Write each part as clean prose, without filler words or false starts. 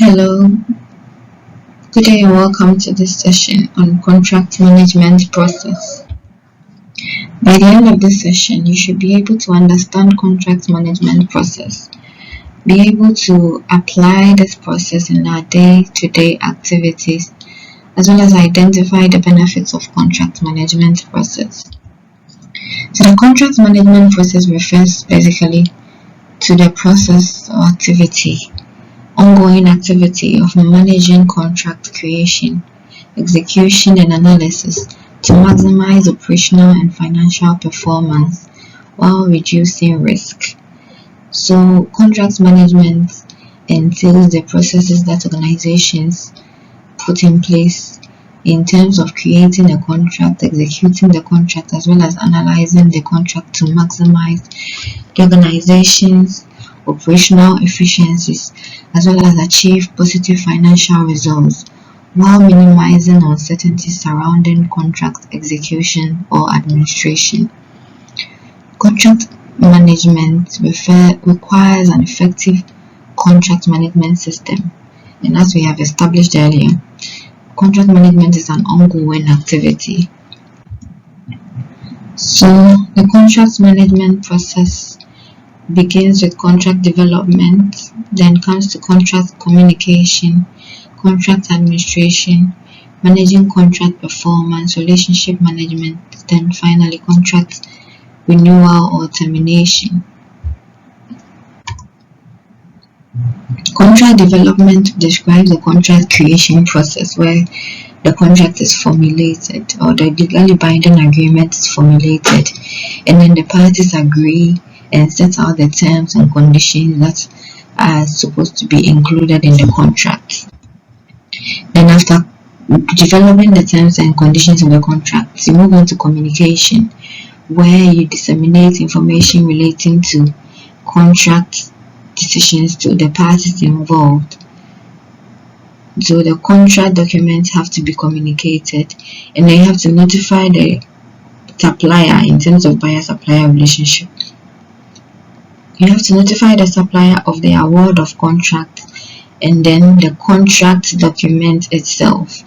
Hello, good day and welcome to this session on contract management process. By the end of this session, you should be able to understand contract management process, be able to apply this process in our day-to-day activities, as well as identify the benefits of contract management process. So the contract management process refers basically to the process or ongoing activity of managing contract creation, execution, and analysis to maximize operational and financial performance while reducing risk. So, contract management entails the processes that organizations put in place in terms of creating a contract, executing the contract, as well as analyzing the contract to maximize the organization's operational efficiencies, as well as achieve positive financial results while minimizing uncertainty surrounding contract execution or administration. Contract management requires an effective contract management system, and as we have established earlier, contract management is an ongoing activity. So the contract management process begins with contract development, then comes to contract communication, contract administration, managing contract performance, relationship management, then finally contract renewal or termination. Contract development describes the contract creation process where the contract is formulated or the legally binding agreement is formulated, and then the parties agree and set out the terms and conditions that are supposed to be included in the contract. Then after developing the terms and conditions of the contract, you move on to communication, where you disseminate information relating to contract decisions to the parties involved. So the contract documents have to be communicated, and then you have to notify the supplier in terms of buyer-supplier relationship. You have to notify the supplier of the award of contract, and then the contract document itself,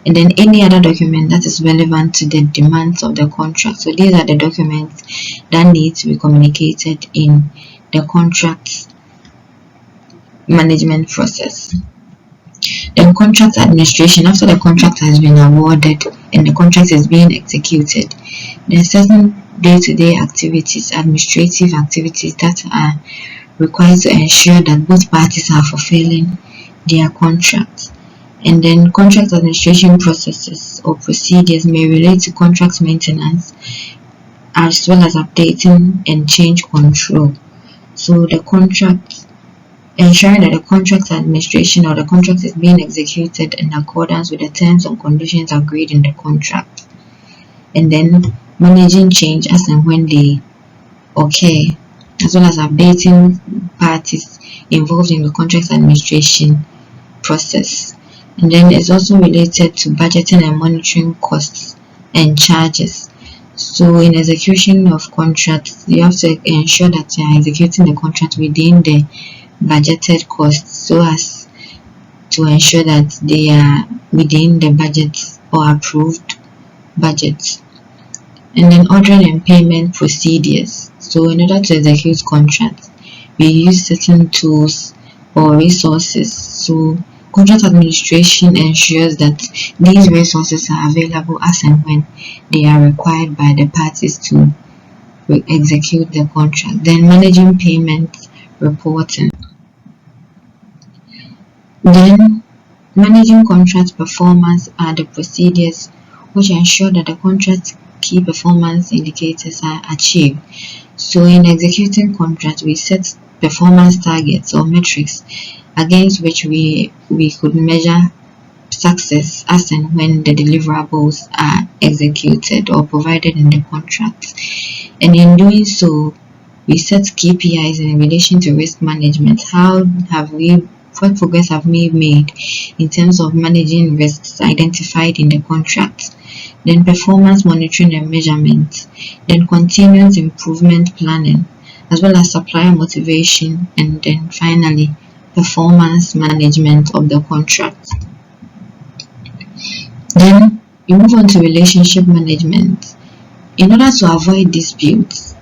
and then any other document that is relevant to the demands of the contract. So these are the documents that need to be communicated in the contract management process. Then contract administration, after the contract has been awarded and the contract is being executed, there are certain day-to-day activities, administrative activities that are required to ensure that both parties are fulfilling their contracts. And then contract administration processes or procedures may relate to contract maintenance as well as updating and change control. So the contract, ensuring that the contract administration or the contract is being executed in accordance with the terms and conditions agreed in the contract. And then managing change as and when they occur, as well as updating parties involved in the contract administration process. And then it's also related to budgeting and monitoring costs and charges. So in execution of contracts, you have to ensure that you are executing the contract within the budgeted costs so as to ensure that they are within the budget or approved budget. And then ordering and payment procedures. So in order to execute contracts, we use certain tools or resources. So contract administration ensures that these resources are available as and when they are required by the parties to execute the contract. Then managing payment reporting. Then managing contract performance are the procedures which ensure that the contract key performance indicators are achieved. So in executing contracts, we set performance targets or metrics against which we could measure success as and when the deliverables are executed or provided in the contract. And in doing so, we set KPIs in relation to risk management. What progress have we made in terms of managing risks identified in the contract? Then performance monitoring and measurement, then continuous improvement planning, as well as supplier motivation, and then finally performance management of the contract. Then you move on to relationship management. In order to avoid disputes,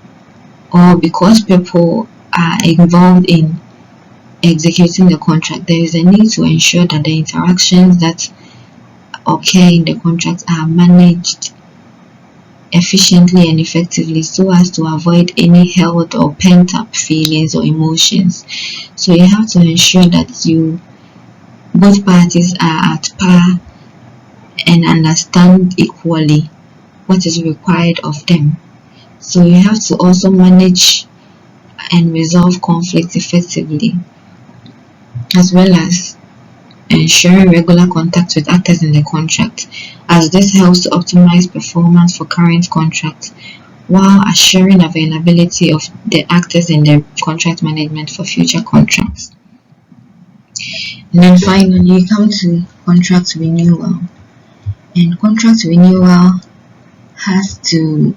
or because people are involved in executing the contract, there is a need to ensure that the interactions that occur in the contract are managed efficiently and effectively so as to avoid any held or pent up feelings or emotions. So you have to ensure that both parties are at par and understand equally what is required of them. So you have to also manage and resolve conflict effectively, as well as ensuring regular contact with actors in the contract, as this helps to optimize performance for current contracts while assuring availability of the actors in the contract management for future contracts. And then finally, you come to contract renewal. And contract renewal has to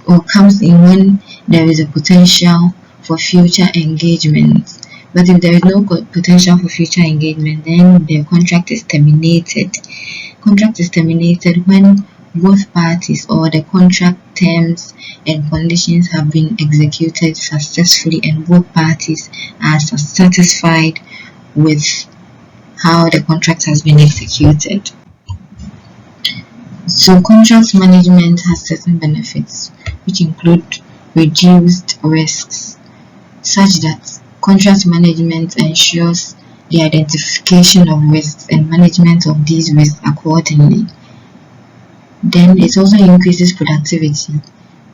or comes in when there is a potential for future engagement. But if there is no potential for future engagement, then the contract is terminated. Contract is terminated when both parties or the contract terms and conditions have been executed successfully and both parties are satisfied with how the contract has been executed. So contract management has certain benefits which include reduced risks, such that contract management ensures the identification of risks and management of these risks accordingly. Then it also increases productivity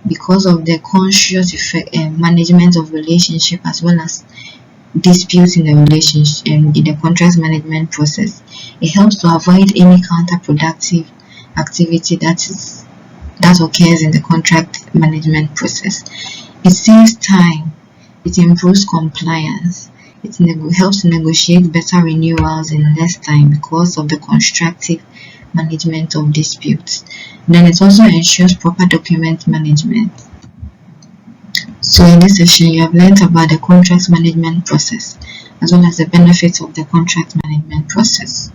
because of the conscious management of relationship as well as disputes in the relationship in the contract management process. It helps to avoid any counterproductive activity that occurs in the contract management process. It saves time, it improves compliance, it helps to negotiate better renewals in less time because of the constructive management of disputes. Then it also ensures proper document management. So in this session, you have learned about the contract management process as well as the benefits of the contract management process.